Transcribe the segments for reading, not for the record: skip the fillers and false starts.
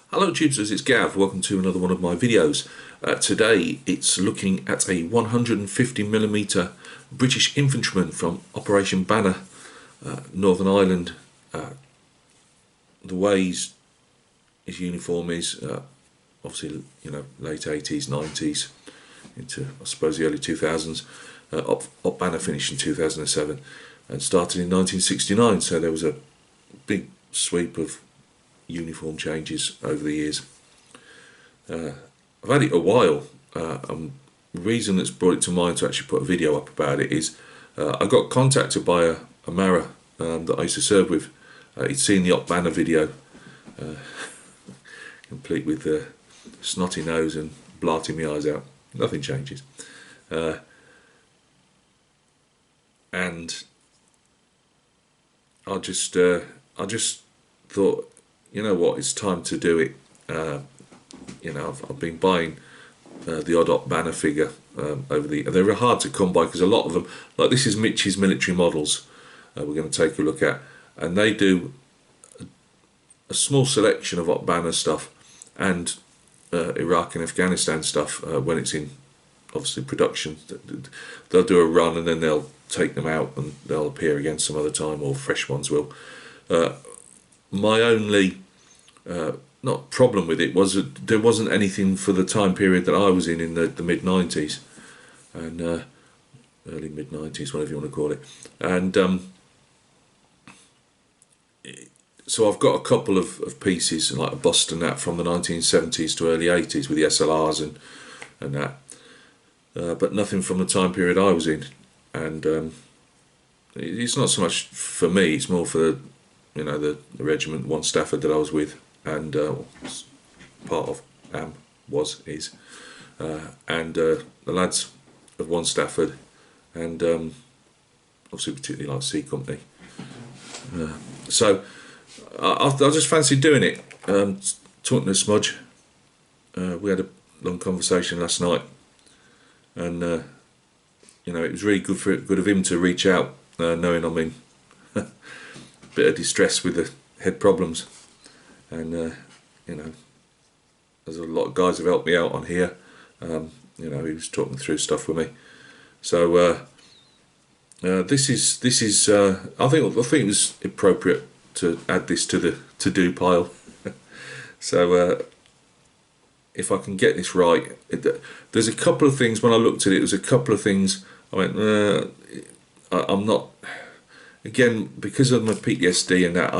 Hello tubesters, it's Gav. Welcome to another one of my videos. Today it's looking at a 150mm British infantryman from Operation Banner, Northern Ireland. The way his uniform is, obviously, you know, late 80s, 90s, into I suppose the early 2000s. Op Banner finished in 2007 and started in 1969, so there was a big sweep of uniform changes over the years. I've had it a while. The reason that's brought it to mind to actually put a video up about it is I got contacted by a marra that I used to serve with. He'd seen the Op Banner video, complete with snotty nose and blarting my eyes out. Nothing changes. And I just thought, you know what, it's time to do it. You know, I've been buying the odd Op Banner figure over the. They're hard to come by because a lot of them, like this is Mitch's military models. We're going to take a look at, and they do a small selection of Op Banner stuff and Iraq and Afghanistan stuff when it's in, obviously, production. They'll do a run and then they'll take them out and they'll appear again some other time, or fresh ones will. My only not problem with it was that there wasn't anything for the time period that I was in the mid-90s and early mid-90s, whatever you want to call it. And so I've got a couple of pieces, like a bust and that, from the 1970s to early 80s with the SLRs and that, but nothing from the time period I was in. And it's not so much for me, it's more for the, you know, the regiment, one Stafford that I was with, and part of is, and the lads of one Stafford, and obviously particularly like C Company. So I just fancied doing it. Talking to Smudge, we had a long conversation last night, and you know, it was really good of him to reach out, knowing I'm in bit of distress with the head problems, and you know, there's a lot of guys have helped me out on here. You know, he was talking through stuff with me, so this is I think it was appropriate to add this to the to-do pile. So if I can get this right, there's a couple of things when I looked at it. There's a couple of things I went, I'm not. Again, because of my PTSD and that,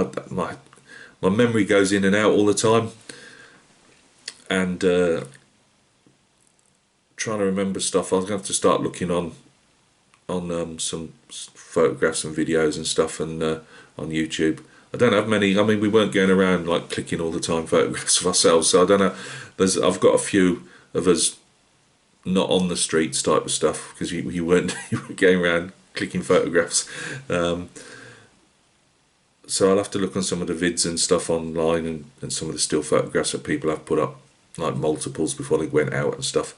my memory goes in and out all the time, and trying to remember stuff, I was going to have to start looking on some photographs and videos and stuff, and on YouTube. I don't have many. I mean, we weren't going around like clicking all the time photographs of ourselves, so I don't know. I've got a few of us not on the streets type of stuff, because you weren't going around clicking photographs. So I'll have to look on some of the vids and stuff online, and some of the still photographs that people have put up, like multiples before they went out and stuff,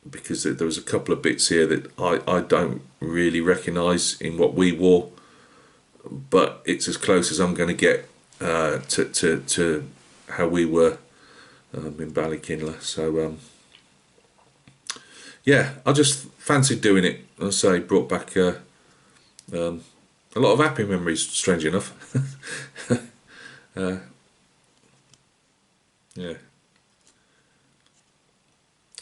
because there was a couple of bits here that I don't really recognise in what we wore, but it's as close as I'm going to get to how we were in Ballykinler. So yeah, I just fancied doing it. I say, brought back a lot of happy memories, strange enough. Yeah.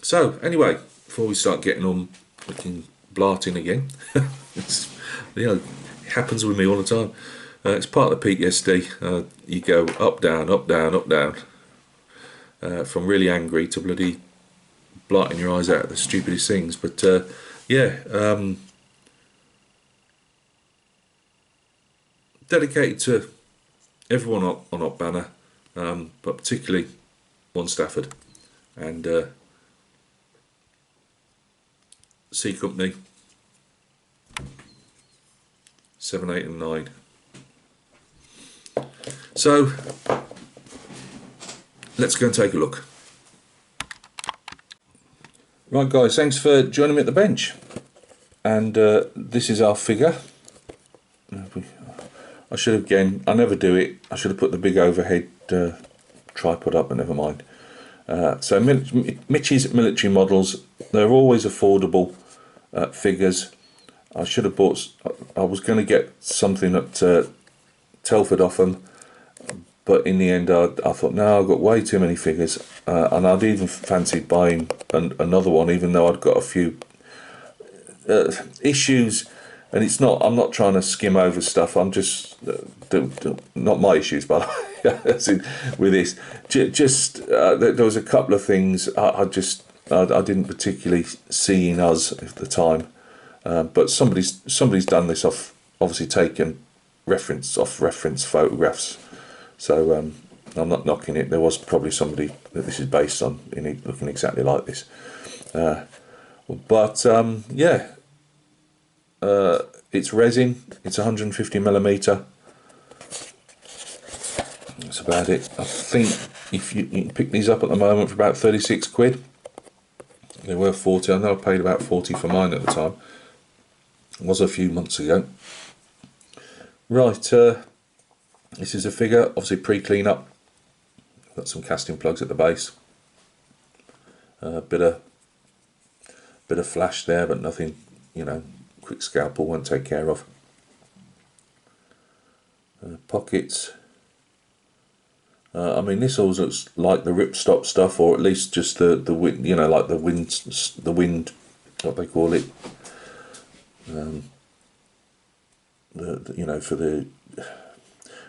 So anyway, before we start getting on looking blarting again, you know, it happens with me all the time. It's part of the PTSD. You go up, down, up, down, up, down, from really angry to bloody blarting your eyes out at the stupidest things. But yeah, dedicated to everyone on Op Banner, but particularly one Stafford and C Company 7, 8 and 9. So let's go and take a look. Right guys, thanks for joining me at the bench, and this is our figure. I should have, again, I never do it, I should have put the big overhead tripod up, but never mind. So Mitch's military models, they're always affordable figures. I should have bought, I was going to get something at Telford off them, but in the end I thought, no, I've got way too many figures, and I'd even fancied buying another one, even though I'd got a few issues. And it's not, I'm not trying to skim over stuff, I'm just, not my issues, but with this, there was a couple of things I didn't particularly see in us at the time, but somebody's done this off, obviously taken reference photographs, so I'm not knocking it. There was probably somebody that this is based on in it looking exactly like this, but yeah. It's resin, it's 150mm. That's about it. I think if you can pick these up at the moment for about 36 quid. They were 40, I know I paid about 40 for mine at the time. It was a few months ago. Right, this is a figure, obviously pre-clean up. Got some casting plugs at the base. Bit of flash there, but nothing, you know, quick scalpel won't take care of. Pockets. I mean, this all looks like the ripstop stuff, or at least just the wind, you know, like the wind, what they call it. You know, for the.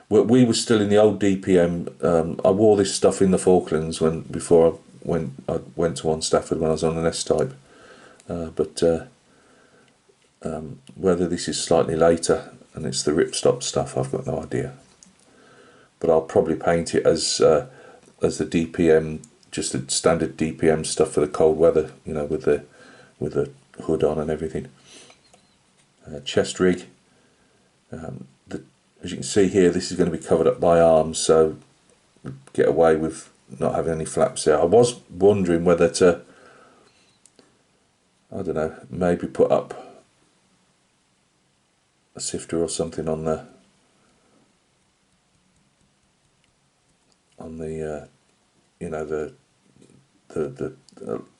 We were still in the old DPM. I wore this stuff in the Falklands before I went to One Stafford when I was on an S-type, but. Whether this is slightly later and it's the ripstop stuff, I've got no idea. But I'll probably paint it as the DPM, just the standard DPM stuff for the cold weather, you know, with the hood on and everything. Chest rig. As you can see here, this is going to be covered up by arms, so get away with not having any flaps there. I was wondering whether to, I don't know, maybe put up a sifter or something on the you know, the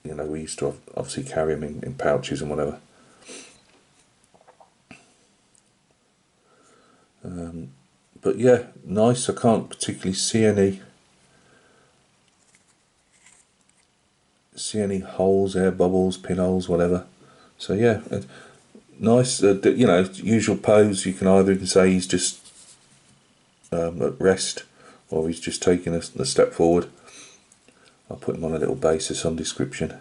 you know, we used to obviously carry them in pouches and whatever. But yeah, nice. I can't particularly see any holes, air bubbles, pinholes, whatever. So yeah, nice. You know, usual pose. You can say he's just at rest, or he's just taking a step forward. I'll put him on a little base of some description.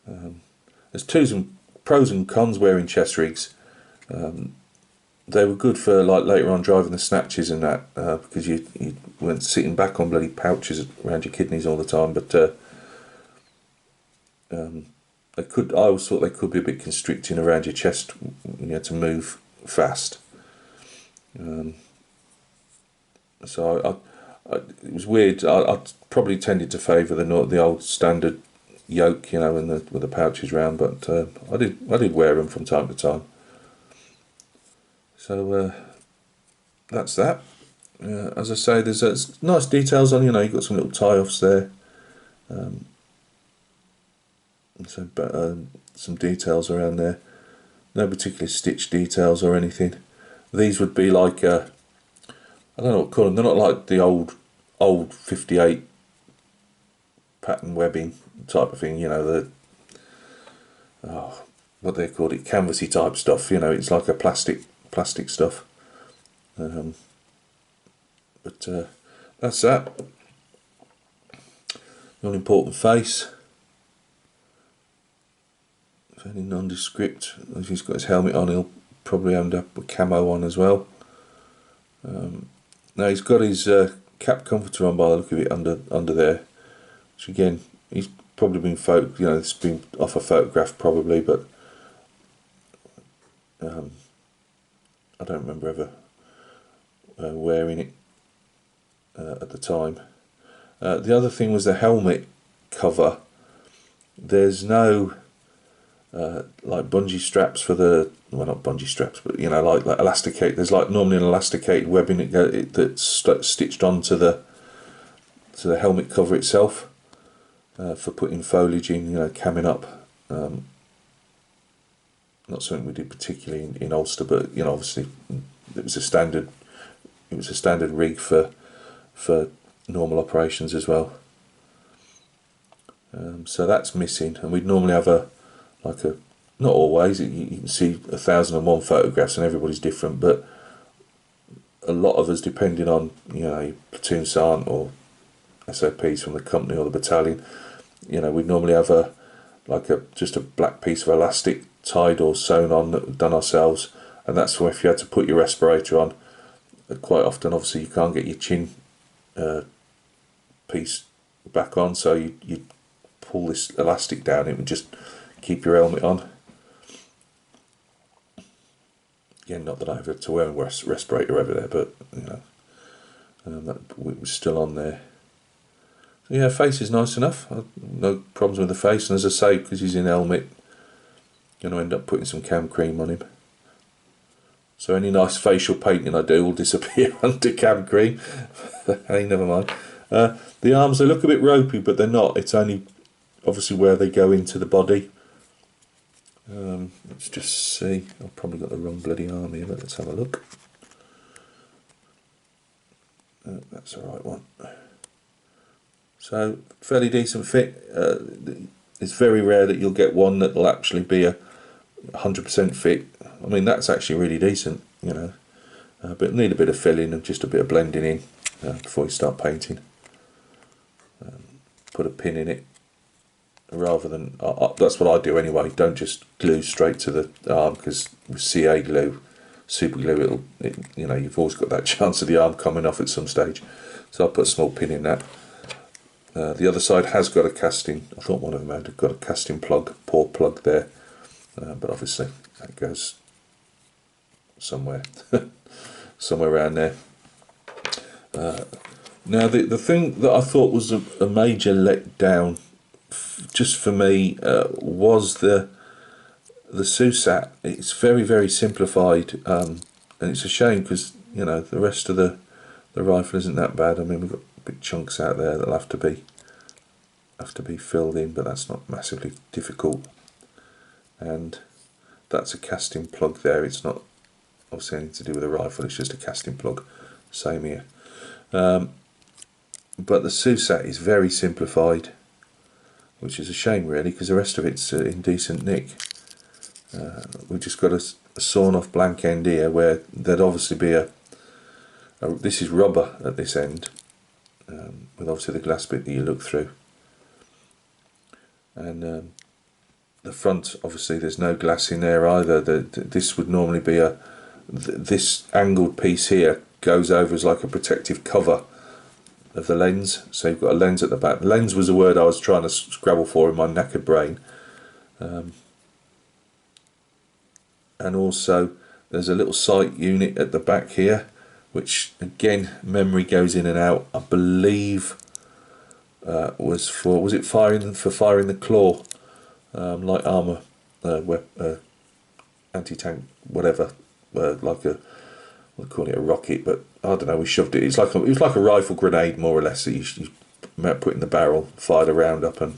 There's pros and cons wearing chest rigs. They were good for like later on driving the snatches and that, because you weren't sitting back on bloody pouches around your kidneys all the time. But I always thought they could be a bit constricting around your chest when you had to move fast. So it was weird. I probably tended to favour the old standard yoke, you know, with the pouches round. But I did wear them from time to time. So that's that. As I say, there's nice details on. You know, you've got some little tie-offs there. Some details around there. No particular stitch details or anything. These would be like I don't know what to call them. They're not like the old 58 pattern webbing type of thing. You know, what they called it, canvasy type stuff. You know, it's like a plastic stuff. But that's that. Not important face. Fairly nondescript. As he's got his helmet on, he'll probably end up with camo on as well. Now he's got his cap comforter on by the look of it under there, which again he's probably been it's been off a photograph probably, but I don't remember ever wearing it at the time. The other thing was the helmet cover. There's no like bungee straps for the, well, not bungee straps, but you know, like elasticate. There's like normally an elasticated webbing that's stitched onto the to the helmet cover itself for putting foliage in, camming up. Not something we did particularly in Ulster, but obviously it was a standard rig for normal operations as well. So that's missing, and we'd normally have not always, you can see 1,001 photographs and everybody's different, but a lot of us, depending on your platoon sergeant or SOPs from the company or the battalion, we'd normally have just a black piece of elastic tied or sewn on that we've done ourselves, and that's where if you had to put your respirator on, quite often obviously you can't get your chin piece back on, so you pull this elastic down, it would just keep your helmet on. Again, not that I ever had to wear a respirator over there, but that was still on there. So yeah, face is nice enough. No problems with the face, and as I say, because he's in helmet, going to end up putting some cam cream on him. So any nice facial painting I do will disappear under cam cream. Hey, never mind. The arms, they look a bit ropey, but they're not. It's only obviously where they go into the body. Let's just see. I've probably got the wrong bloody arm here, but let's have a look. That's the right one. So fairly decent fit. It's very rare that you'll get one that will actually be 100% fit. I mean, that's actually really decent, but need a bit of filling and just a bit of blending in before you start painting. Put a pin in it, rather than that's what I do anyway. Don't just glue straight to the arm, because with CA glue, super glue, you've always got that chance of the arm coming off at some stage. So I'll put a small pin in that. The other side has got a casting. I thought one of them had got a casting plug, paw plug there, but obviously that goes somewhere, somewhere around there. Now the thing that I thought was a major letdown, just for me, was the SUSAT. It's very, very simplified, and it's a shame, because the rest of the rifle isn't that bad. I mean, we've got big chunks out there that'll have to be filled in, but that's not massively difficult. And that's a casting plug there. It's not obviously anything to do with a rifle, it's just a casting plug. Same here. But the SUSAT is very simplified, which is a shame really, because the rest of it's in decent nick. We've just got a sawn off blank end here, where there'd obviously be this is rubber at this end, with obviously the glass bit that you look through, and the front, obviously there's no glass in there either. This would normally be this angled piece here goes over as like a protective cover of the lens, so you've got a lens at the back. Lens was a word I was trying to scrabble for in my knackered brain. And also there's a little sight unit at the back here, which again, memory goes in and out. I believe was it firing the claw, light armour, anti-tank, whatever, like we'll call it a rocket, but I don't know, we shoved it. It was like a rifle grenade, more or less, that you put in the barrel, fired a round up, and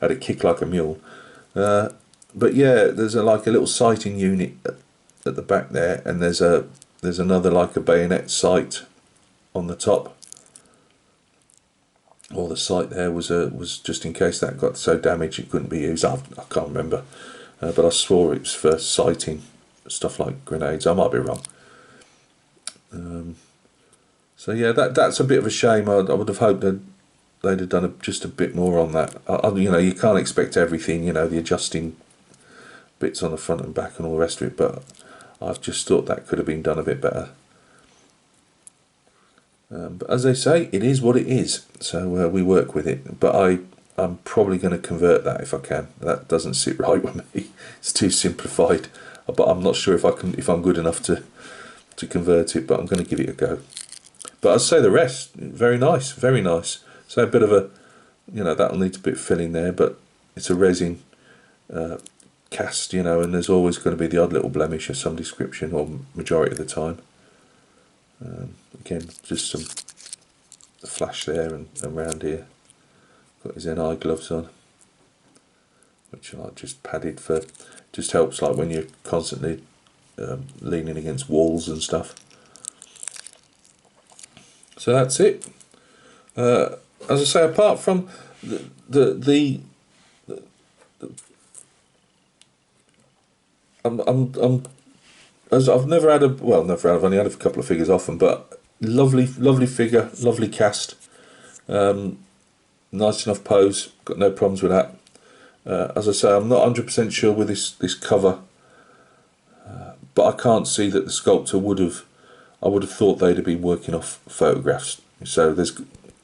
had a kick like a mule. But yeah, there's like a little sighting unit at the back there, and there's another like a bayonet sight on the top. Or the sight there was just in case that got so damaged it couldn't be used. I can't remember, but I swore it was for sighting stuff like grenades. I might be wrong. So yeah, that's a bit of a shame. I would have hoped that they'd have done just a bit more on that. You can't expect everything. The adjusting bits on the front and back and all the rest of it, but I've just thought that could have been done a bit better. But as they say, it is what it is, so we work with it. But I'm probably going to convert that if I can. That doesn't sit right with me. It's too simplified. But I'm not sure if I'm good enough to convert it. But I'm going to give it a go. But I'd say the rest, very nice, very nice. So a bit of that'll need a bit of filling there, but it's a resin cast, and there's always going to be the odd little blemish of some description, or majority of the time. Again, just some the flash there and around here. Got his NI gloves on, which I just padded for, just helps like when you're constantly leaning against walls and stuff. So that's it. As I say, apart from I've never had I've only had a couple of figures off them, but lovely figure, lovely cast, nice enough pose, got no problems with that. As I say, I'm not 100% sure with this cover, but I can't see that the sculptor I would have thought they'd have been working off photographs. So this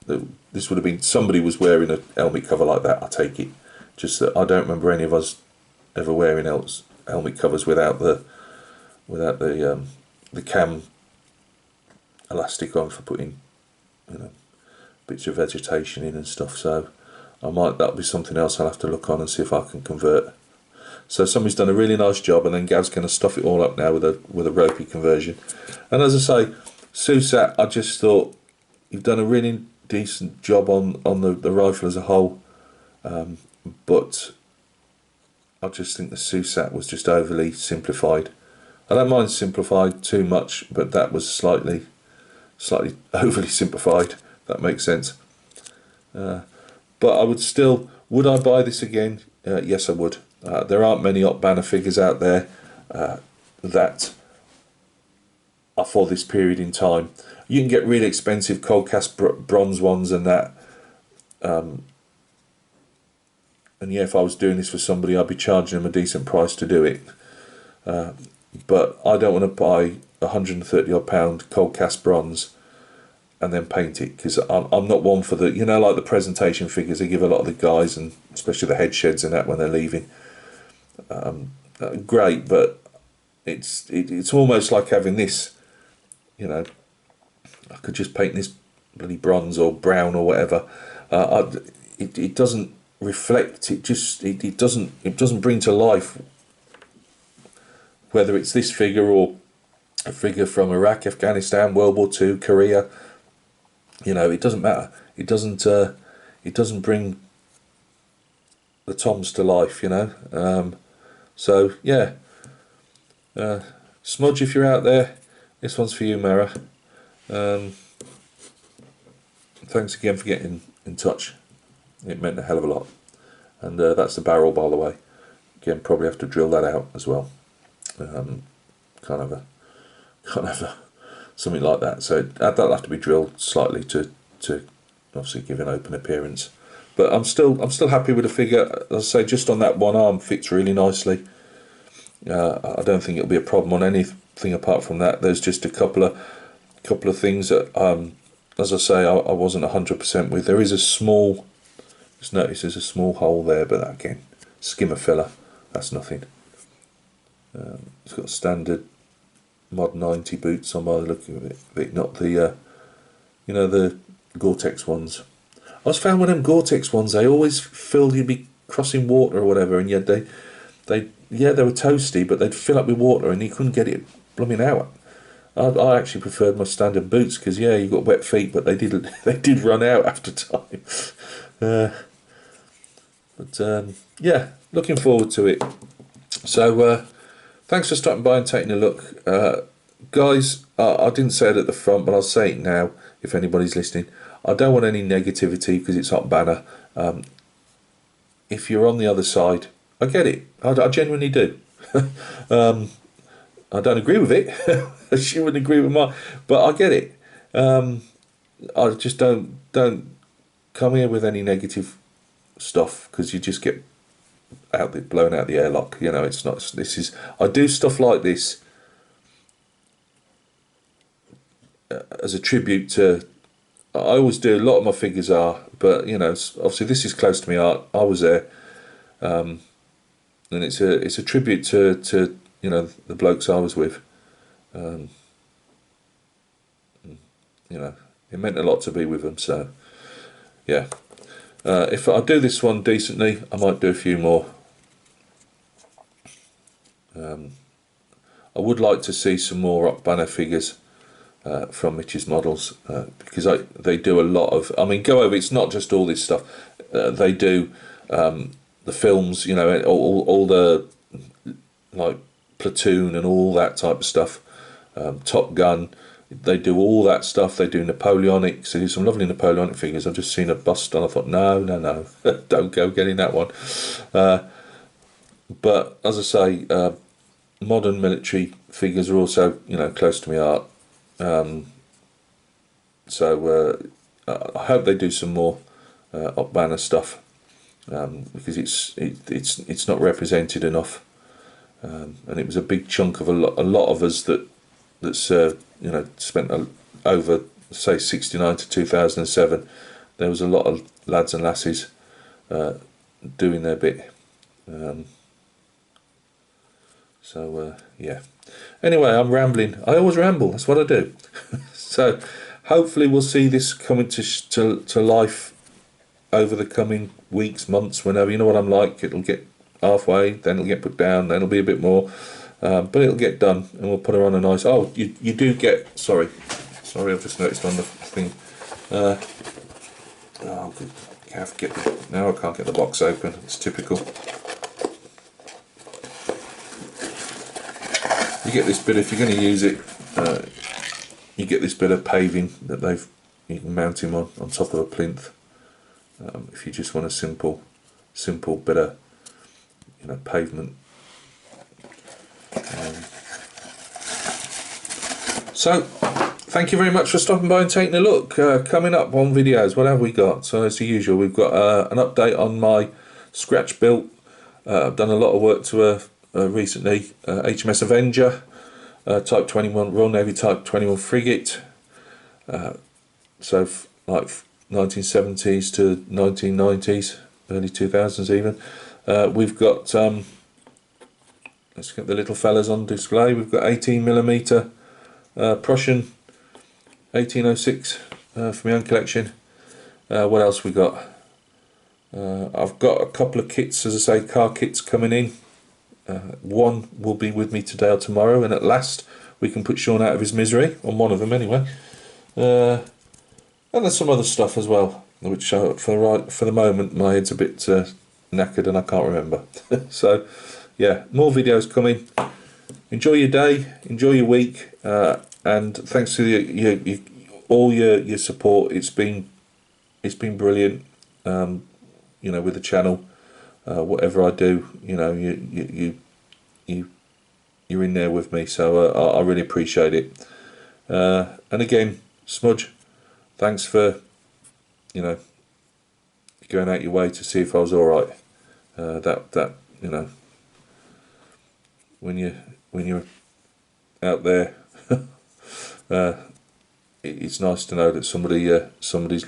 would have been, somebody was wearing a helmet cover like that, I take it. Just that I don't remember any of us ever wearing helmet covers without the cam elastic on for putting, bits of vegetation in and stuff. So that'll be something else I'll have to look on and see if I can convert. So somebody's done a really nice job, and then Gav's going to stuff it all up now with a ropey conversion. And as I say, Susat, I just thought you've done a really decent job on the rifle as a whole, but I just think the Susat was just overly simplified. I don't mind simplified too much, but that was slightly overly simplified. If that makes sense. But I would I buy this again? Yes, I would. There aren't many Op Banner figures out there that are for this period in time. You can get really expensive cold cast bronze ones and that. And yeah, if I was doing this for somebody, I'd be charging them a decent price to do it. But I don't want to buy £130 odd cold cast bronze and then paint it, because I'm not one for the, like the presentation figures they give a lot of the guys, and especially the head sheds and that when they're leaving. Great, but it's almost like having this, I could just paint this bloody bronze or brown or whatever. It doesn't reflect, it doesn't bring to life, whether it's this figure or a figure from Iraq, Afghanistan, World War II, Korea. It doesn't matter. It doesn't bring the Toms to life. So yeah, Smudge, if you're out there, this one's for you, Marra. Thanks again for getting in touch. It meant a hell of a lot. And that's the barrel, by the way. Again, probably have to drill that out as well. Kind of something like that. So that'll have to be drilled slightly to obviously give an open appearance. But I'm still happy with the figure. As I say, just on that one arm fits really nicely. I don't think it'll be a problem on anything apart from that. There's just a couple of things that, as I say, I wasn't 100% with. There is a small, just notice there's a small hole there, but that, again, skimmer filler, that's nothing. It's got standard Mod 90 boots on by the look of it, not the the Gore-Tex ones. I was found one of them Gore-Tex ones, they always filled, you'd be crossing water or whatever, and yet they were toasty, but they'd fill up with water and you couldn't get it blooming out. I actually preferred my standard boots, because yeah, you got wet feet, but they did run out after time. Yeah, looking forward to it. So thanks for stopping by and taking a look, guys. I didn't say it at the front, but I'll say it now if anybody's listening. I don't want any negativity because it's Op Banner. If you're on the other side, I get it. I genuinely do. I don't agree with it. She wouldn't agree with mine, but I get it. I just don't come here with any negative stuff, because you just get blown out the airlock. It's not. This is. I do stuff like this as a tribute to. I always do. A lot of my figures are, but obviously this is close to me art. I was there, and it's a tribute to the blokes I was with. It meant a lot to be with them. So yeah, if I do this one decently, I might do a few more. I would like to see some more Op Banner figures from Mitch's models, because they do a lot of, I mean, go over, it's not just all this stuff, they do the films, you know, all the, like, Platoon and all that type of stuff, Top Gun, they do all that stuff. They do Napoleonics, they do some lovely Napoleonic figures. I've just seen a bust and I thought, no, don't go getting that one. But as I say, modern military figures are also, you know, close to my heart. So I hope they do some more up banner stuff, because it's not represented enough, and it was a big chunk of a lot of us that served, you know, spent over, say, 69 to 2007. There was a lot of lads and lasses doing their bit. Yeah. Anyway, I'm rambling. I always ramble. That's what I do. So hopefully we'll see this coming to life over the coming weeks, months, whenever. You know what I'm like. It'll get halfway, then it'll get put down, then it'll be a bit more. But it'll get done, and we'll put her on a nice. Oh, you do get. Sorry, I've just noticed on the thing. Oh, good. Now I can't get the box open. It's typical. You get this bit, if you're going to use it. You get this bit of paving that you can mount him on top of a plinth. If you just want a simple bit of, you know, pavement. So thank you very much for stopping by and taking a look. Coming up on videos, what have we got? So as usual, we've got an update on my scratch built. I've done a lot of work to her recently. HMS Avenger, Type 21 Royal Navy Type 21 frigate. So like 1970s to 1990s, early 2000s even. We've got let's get the little fellas on display. We've got 18mm Prussian 1806 for my own collection. What else we got? I've got a couple of kits, as I say, car kits coming in. One will be with me today or tomorrow, and at last we can put Sean out of his misery, on one of them anyway. And there's some other stuff as well, which for the moment my head's a bit knackered and I can't remember. So yeah, more videos coming. Enjoy your day, enjoy your week, and thanks to all your support. It's been brilliant. You know, with the channel, whatever I do, you know, you're in there with me, so I really appreciate it. And again, Smudge, thanks for, you know, going out your way to see if I was all right. That you know, when you're out there, it's nice to know that somebody's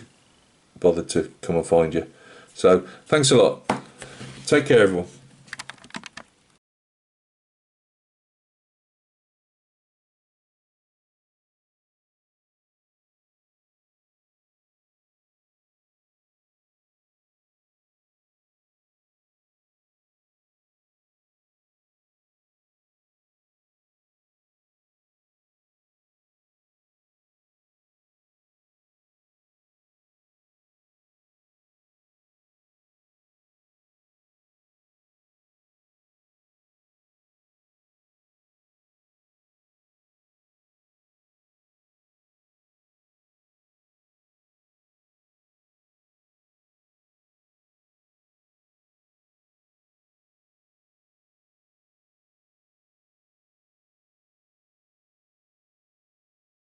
bothered to come and find you. So thanks a lot. Take care, everyone.